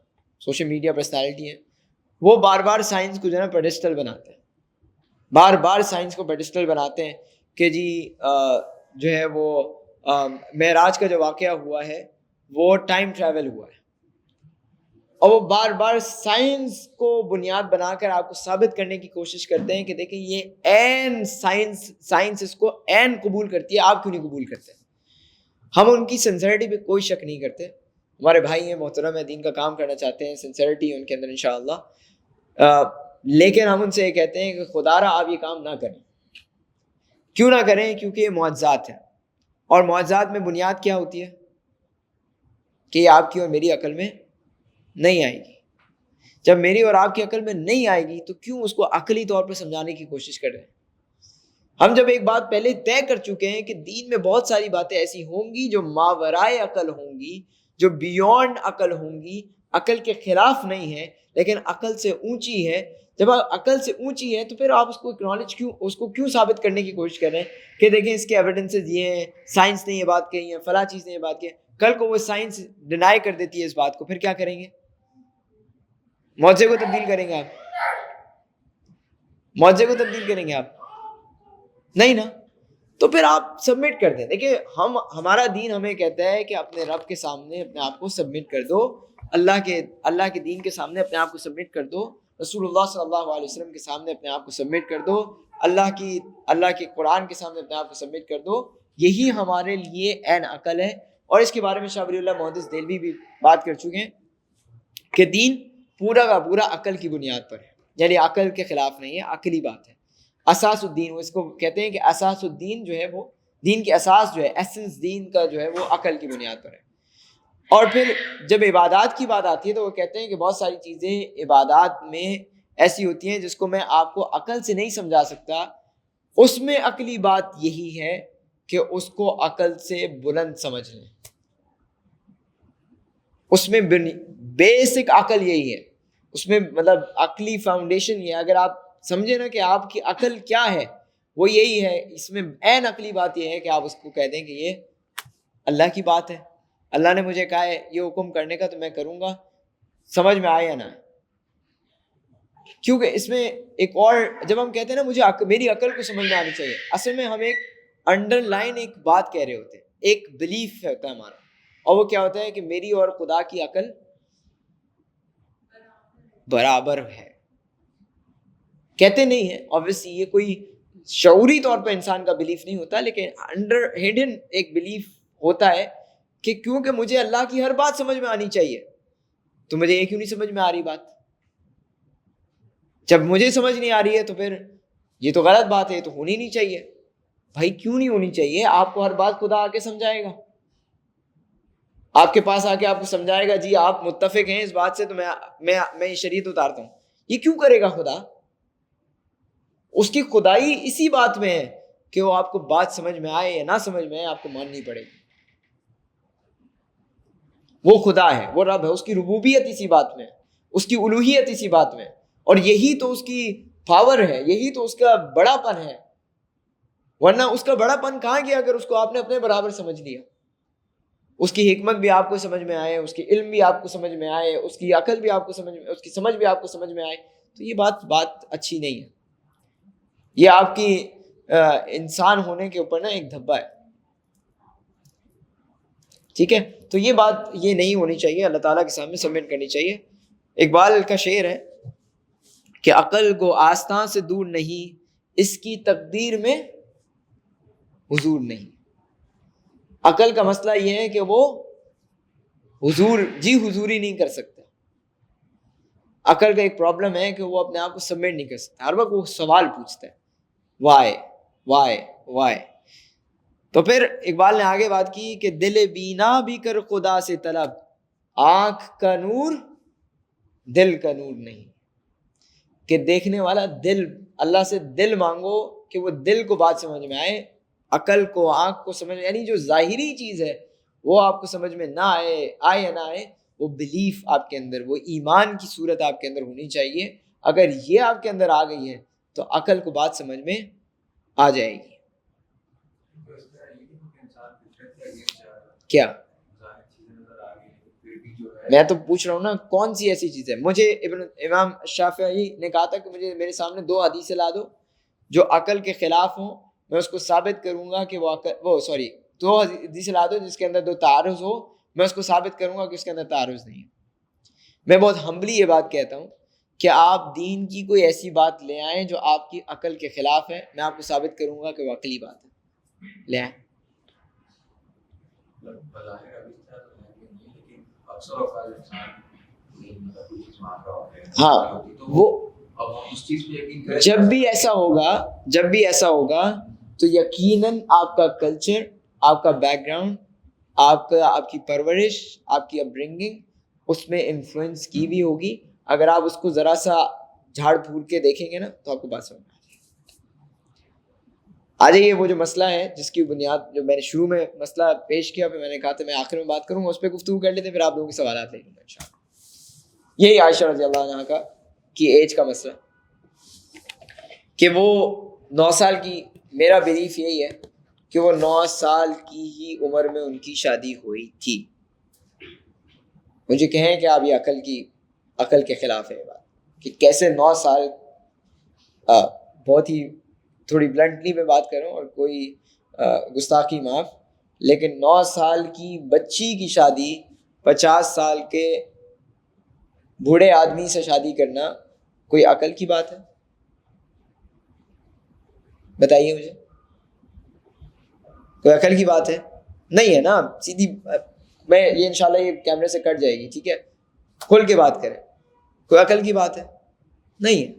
S1: سوشل میڈیا پرسنالٹی ہیں, وہ بار بار سائنس کو جو ہے نا پیڈسٹل بناتے ہیں, بار بار سائنس کو پیڈسٹل بناتے ہیں کہ جی جو ہے وہ معراج کا جو واقعہ ہوا ہے وہ ٹائم ٹریول ہوا ہے. اور وہ بار بار سائنس کو بنیاد بنا کر آپ کو ثابت کرنے کی کوشش کرتے ہیں کہ دیکھیں یہ این سائنس اس کو این قبول کرتی ہے, آپ کیوں نہیں قبول کرتے. ہم ان کی سنسیئرٹی پہ کوئی شک نہیں کرتے, ہمارے بھائی ہیں, محترم ہیں, دین کا کام کرنا چاہتے ہیں, سنسیئرٹی ان کے اندر انشاءاللہ, لیکن ہم ان سے یہ کہتے ہیں کہ خدا را آپ یہ کام نہ کریں. کیوں نہ کریں؟ کیونکہ یہ معجزات ہیں, اور معجزات میں بنیاد کیا ہوتی ہے کہ یہ آپ کی اور میری عقل میں نہیں آئے گی. جب میری اور آپ کی عقل میں نہیں آئے گی تو کیوں اس کو عقلی طور پر سمجھانے کی کوشش کر رہے ہیں. ہم جب ایک بات پہلے طے کر چکے ہیں کہ دین میں بہت ساری باتیں ایسی ہوں گی جو ماورائے عقل ہوں گی, جو بیونڈ عقل ہوں گی, عقل کے خلاف نہیں ہے لیکن عقل سے اونچی ہے. جب عقل سے اونچی ہے تو پھر آپ اس کو اکنالج کیوں ثابت کرنے کی کوشش کر رہے ہیں کہ دیکھیں اس کے ایویڈنسز یہ ہیں, سائنس نے یہ بات کہی ہے, فلاں چیز نے یہ بات کی ہے. کل کو وہ سائنس ڈینائی کر دیتی ہے اس بات کو, پھر کیا کریں گے؟ معجزے کو تبدیل کریں گے آپ؟ معجزے کو تبدیل کریں گے آپ؟ نہیں نا. تو پھر آپ سبمٹ کر دیں. دیکھیں ہمارا دین ہمیں کہتا ہے کہ اپنے رب کے سامنے اپنے آپ کو سبمٹ کر دو, اللہ کے دین کے سامنے اپنے آپ کو سبمٹ کر دو, رسول اللہ صلی اللہ علیہ وسلم کے سامنے اپنے آپ کو سبمٹ کر دو, اللہ کے قرآن کے سامنے اپنے آپ کو سبمٹ کر دو. یہی ہمارے لیے عین عقل ہے. اور اس کے بارے میں شاہ ولی اللہ محدث دہلوی بھی بات کر چکے ہیں کہ دین پورا کا پورا عقل کی بنیاد پر ہے, یعنی عقل کے خلاف نہیں ہے, عقلی بات ہے. اساس الدین, وہ اس کو کہتے ہیں کہ اساس الدین جو ہے وہ دین کی اساس جو ہے, ایسنس دین کا جو ہے وہ عقل کی بنیاد پر ہے. اور پھر جب عبادات کی بات آتی ہے تو وہ کہتے ہیں کہ بہت ساری چیزیں عبادات میں ایسی ہوتی ہیں جس کو میں آپ کو عقل سے نہیں سمجھا سکتا. اس میں عقلی بات یہی ہے کہ اس کو عقل سے بلند سمجھ لیں. اس میں بیسک عقل یہی ہے, اس میں مطلب عقلی فاؤنڈیشن یہ ہے. اگر آپ سمجھے نا کہ آپ کی عقل کیا ہے, وہ یہی ہے. اس میں عین عقلی بات یہ ہے کہ آپ اس کو کہہ دیں کہ یہ اللہ کی بات ہے, اللہ نے مجھے کہا ہے یہ حکم کرنے کا تو میں کروں گا, سمجھ میں آئے یا نہ. کیونکہ اس میں ایک اور, جب ہم کہتے ہیں نا مجھے میری عقل کو سمجھ میں آنی چاہیے, اصل میں ہم ایک انڈر لائن ایک بات کہہ رہے ہوتے ہیں, ایک بلیف ہوتا ہے ہمارا, اور وہ کیا ہوتا ہے کہ میری اور خدا کی عقل برابر ہے. کہتے نہیں ہیں obviously, یہ کوئی شعوری طور پہ انسان کا بلیف نہیں ہوتا, لیکن انڈر ہڈن ایک بلیف ہوتا ہے کہ کیونکہ مجھے اللہ کی ہر بات سمجھ میں آنی چاہیے, تو مجھے یہ کیوں نہیں سمجھ میں آ رہی بات. جب مجھے سمجھ نہیں آ رہی ہے تو پھر یہ تو غلط بات ہے, تو ہونی نہیں چاہیے. بھائی کیوں نہیں ہونی چاہیے؟ آپ کو ہر بات خدا آ کے سمجھائے گا, آپ کے پاس آ کے آپ کو سمجھائے گا, جی آپ متفق ہیں اس بات سے تو میں یہ شریعت اتارتا ہوں. یہ کیوں کرے گا خدا؟ اس کی خدائی اسی بات میں ہے کہ وہ آپ کو بات سمجھ میں آئے یا نہ سمجھ میں آئے, آپ کو ماننی پڑے گی. وہ خدا ہے, وہ رب ہے, اس کی ربوبیت اسی بات میں, اس کی الوہیت اسی بات میں, اور یہی تو اس کی پاور ہے, یہی تو اس کا بڑا پن ہے. ورنہ اس کا بڑا پن کہاں گیا اگر اس کو آپ نے اپنے برابر سمجھ لیا. اس کی حکمت بھی آپ کو سمجھ میں آئے, اس کی علم بھی آپ کو سمجھ میں آئے, اس کی عقل بھی آپ کو سمجھ میں, اس کی سمجھ بھی آپ کو سمجھ میں آئے, تو یہ بات اچھی نہیں ہے. یہ آپ کی انسان ہونے کے اوپر نا ایک دھبا ہے. ٹھیک ہے, تو یہ بات یہ نہیں ہونی چاہیے, اللہ تعالیٰ کے سامنے سبمٹ کرنی چاہیے. اقبال کا شعر ہے کہ عقل کو آستاں سے دور نہیں, اس کی تقدیر میں حضور نہیں. عقل کا مسئلہ یہ ہے کہ وہ حضوری نہیں کر سکتا. عقل کا ایک پرابلم ہے کہ وہ اپنے آپ کو سبمٹ نہیں کر سکتا, ہر وقت وہ سوال پوچھتا ہے, why. تو پھر اقبال نے آگے بات کی کہ دل بینا بھی کر خدا سے طلب, آنکھ کا نور دل کا نور نہیں. کہ دیکھنے والا دل اللہ سے دل مانگو کہ وہ دل کو بات سمجھ میں آئے، عقل کو، آنکھ کو سمجھ، یعنی جو ظاہری چیز ہے وہ آپ کو سمجھ میں نہ آئے یا نہ آئے، وہ بلیف آپ کے اندر، وہ ایمان کی صورت آپ کے اندر ہونی چاہیے. اگر یہ آپ کے اندر آ گئی ہے تو عقل کو بات سمجھ میں آ جائے گی. کیا میں تو پوچھ رہا ہوں نا، کون سی ایسی چیز ہے؟ مجھے امام شافعی نے کہا تھا کہ مجھے میرے سامنے 2 حدیثیں لا دو جو عقل کے خلاف ہوں، میں اس کو ثابت کروں گا کہ وہ 2 حدیثیں لا دو جس کے اندر 2 تعارض ہو، میں اس کو ثابت کروں گا کہ اس کے اندر تعارض نہیں ہے. میں بہت ہمبلی یہ بات کہتا ہوں کہ آپ دین کی کوئی ایسی بات لے آئیں جو آپ کی عقل کے خلاف ہے، میں آپ کو ثابت کروں گا کہ وہ عقلی بات ہے. لے آئیں. ہاں وہ جب بھی ایسا ہوگا تو یقیناً آپ کا کلچر، آپ کا بیک گراؤنڈ، آپ کی پرورش، آپ کی اپ برنگنگ اس میں انفلوئنس کی بھی ہوگی. اگر آپ اس کو ذرا سا جھاڑ پھور کے دیکھیں گے نا تو آپ کو بات سمجھ میں آ جائے. وہ جو مسئلہ ہے جس کی بنیاد، جو میں نے شروع میں مسئلہ پیش کیا، پھر میں نے کہا تھا میں آخر میں بات کروں گا، اس پہ گفتگو کر لیتے، پھر آپ لوگوں کے سوالات لے لوں گا انشاءاللہ. یہی عائشہ رضی اللہ عنہا کی ایج کا مسئلہ کہ وہ 9 سال کی، میرا بلیف یہی ہے کہ وہ 9 سال کی ہی عمر میں ان کی شادی ہوئی تھی. مجھے کہیں کہ آپ یہ عقل کے خلاف ہے بات کہ کیسے 9 سال، بہت ہی تھوڑی بلنٹلی میں بات کروں اور کوئی گستاخی معاف، لیکن 9 سال کی بچی کی شادی 50 سال کے بوڑھے آدمی سے شادی کرنا کوئی عقل کی بات ہے؟ بتائیے مجھے، کوئی عقل کی بات ہے؟ نہیں ہے نا. سیدھی میں یہ انشاءاللہ یہ کیمرے سے کٹ جائے گی، ٹھیک ہے، کھل کے بات کریں. کوئی عقل کی بات ہے؟ نہیں ہے.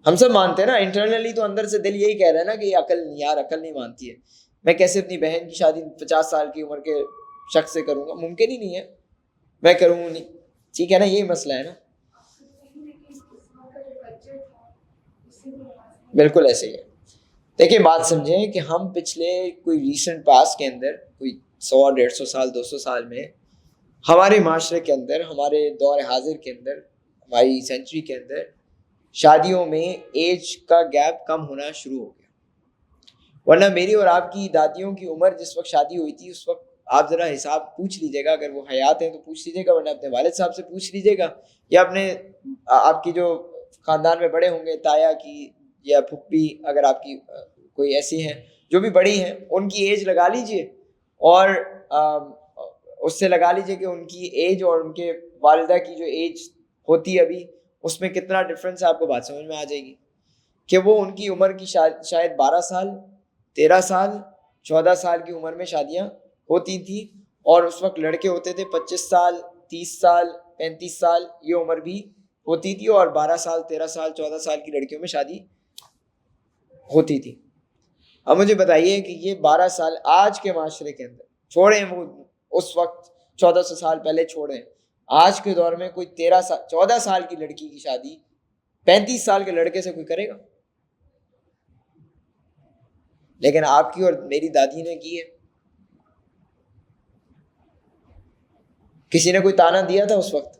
S1: ہم سب مانتے ہیں نا انٹرنلی، تو اندر سے دل یہی کہہ رہا ہے نا کہ یہ عقل نہیں، یار عقل نہیں مانتی ہے. میں کیسے اپنی بہن کی شادی 50 سال کی عمر کے شخص سے کروں گا؟ ممکن ہی نہیں ہے، میں کروں نہیں. ٹھیک ہے نا، یہی مسئلہ ہے نا. بالکل ایسے ہی ہے. دیکھیں بات سمجھیں کہ ہم پچھلے کوئی ریسنٹ پاس کے اندر، کوئی 100 150 سال 200 سال میں ہمارے معاشرے کے اندر، ہمارے دور حاضر کے اندر، ہماری سینچری کے اندر شادیوں میں ایج کا گیپ کم ہونا شروع ہو گیا. ورنہ میری اور آپ کی دادیوں کی عمر جس وقت شادی ہوئی تھی، اس وقت آپ ذرا حساب پوچھ لیجیے گا، اگر وہ حیات ہیں تو پوچھ لیجیے گا، ورنہ اپنے والد صاحب سے پوچھ لیجیے گا، یا اپنے آپ کی جو خاندان میں بڑے ہوں گے، تایا کی یا پھپھی، اگر آپ کی کوئی ایسی ہیں جو بھی بڑی ہیں، ان کی ایج لگا لیجیے اور اس سے لگا لیجیے کہ ان کی ایج اور ان کے والدہ کی جو ایج ہوتی ہے ابھی، اس میں کتنا ڈفرینس ہے. آپ کو بات سمجھ میں آ جائے گی کہ وہ ان کی عمر کی شاید 12 سال 13 سال 14 سال کی عمر میں شادیاں ہوتی تھیں، اور اس وقت لڑکے ہوتے تھے 25 سال 30 سال 35 سال یہ عمر بھی ہوتی تھی، اور 12 سال 13 سال 14 سال کی لڑکیوں میں شادی ہوتی تھی. اب مجھے بتائیے کہ یہ 12 سال آج کے معاشرے کے اندر، چھوڑیں وہ اس وقت 1400 سال پہلے چھوڑیں، آج کے دور میں کوئی 14 سال کی لڑکی کی شادی 35 سال کے لڑکے سے کوئی کرے گا؟ لیکن آپ کی اور میری دادی نے کی ہے. کسی نے کوئی تانا دیا تھا اس وقت؟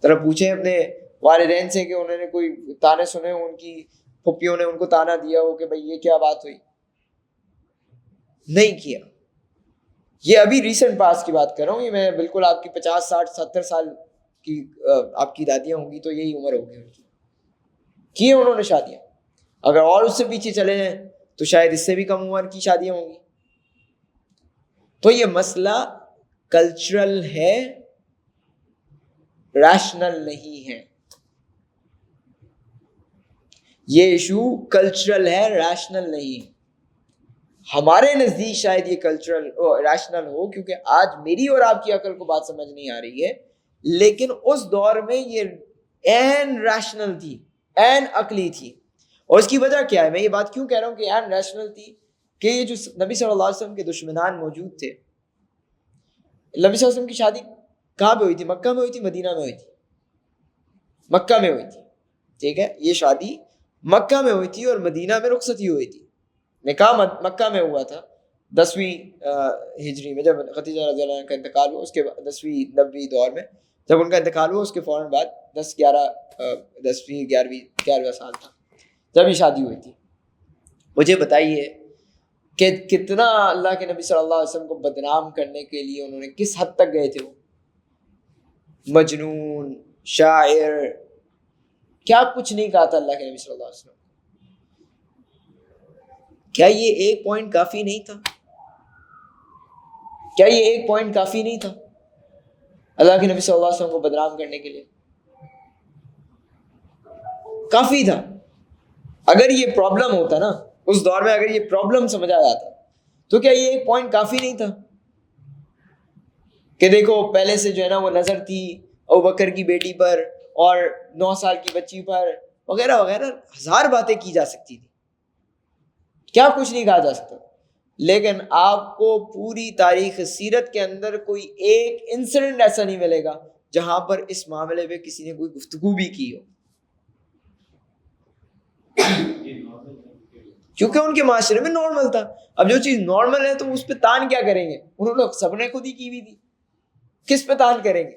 S1: ذرا پوچھیں اپنے والدین سے کہ انہوں نے کوئی تانے سنے، ان کی پھپھیوں نے ان کو تانا دیا ہو کہ بھئی یہ کیا بات ہوئی؟ نہیں کیا. یہ ابھی ریسنٹ پاس کی بات کر رہا ہوں، یہ میں بالکل آپ کی 50 60 70 سال کی آپ کی دادیاں ہوں گی تو یہی عمر ہوگی ان کی انہوں نے شادیاں. اگر اور اس سے پیچھے چلے جائیں تو شاید اس سے بھی کم عمر کی شادیاں ہوں گی. تو یہ مسئلہ کلچرل ہے، ریشنل نہیں ہے. یہ ایشو کلچرل ہے، ریشنل نہیں. ہمارے نزدیک شاید یہ کلچرل ریشنل ہو کیونکہ آج میری اور آپ کی عقل کو بات سمجھ نہیں آ رہی ہے، لیکن اس دور میں یہ این ریشنل تھی، این عقلی تھی. اور اس کی وجہ کیا ہے؟ میں یہ بات کیوں کہہ رہا ہوں کہ این ریشنل تھی؟ کہ یہ جو نبی صلی اللہ علیہ وسلم کے دشمنان موجود تھے، نبی صلی اللہ علیہ وسلم کی شادی کہاں پہ ہوئی تھی؟ مکہ میں ہوئی تھی، مدینہ میں ہوئی تھی؟ مکہ میں ہوئی تھی. ٹھیک ہے، یہ شادی مکہ میں ہوئی تھی اور مدینہ میں رخصتی ہوئی تھی. نکاح مکہ میں ہوا تھا 10ویں ہجری میں، جب خدیجہ رضی اللہ عنہ کا انتقال ہوا. اس کے بعد 10ویں 90ویں دور میں جب ان کا انتقال ہوا، اس کے فوراً بعد 11واں سال تھا جب یہ شادی ہوئی تھی. مجھے بتائیے کہ کتنا اللہ کے نبی صلی اللہ علیہ وسلم کو بدنام کرنے کے لیے انہوں نے کس حد تک گئے تھے. وہ مجنون، شاعر، کیا کچھ نہیں کہا تھا اللہ کے نبی صلی اللہ علیہ وسلم. کیا یہ ایک پوائنٹ کافی نہیں تھا؟ کیا یہ ایک پوائنٹ کافی نہیں تھا اللہ کے نبی صلی اللہ علیہ وسلم کو بدنام کرنے کے لیے؟ کافی تھا. اگر یہ پرابلم ہوتا نا اس دور میں، اگر یہ پرابلم سمجھا جاتا تو کیا یہ ایک پوائنٹ کافی نہیں تھا کہ دیکھو پہلے سے جو ہے نا وہ نظر تھی ابوبکر کی بیٹی پر اور 9 سال کی بچی پر وغیرہ وغیرہ، 1000 باتیں کی جا سکتی تھی، کیا کچھ نہیں کہا جا سکتا. لیکن آپ کو پوری تاریخ سیرت کے اندر کوئی ایک انسیڈنٹ ایسا نہیں ملے گا جہاں پر اس معاملے پہ کسی نے کوئی گفتگو بھی کی ہو، کیونکہ ان کے معاشرے میں نارمل تھا. اب جو چیز نارمل ہے تو اس پہ تان کیا کریں گے؟ انہوں نے سب نے خود ہی کی ہوئی تھی، کس پہ تان کریں گے؟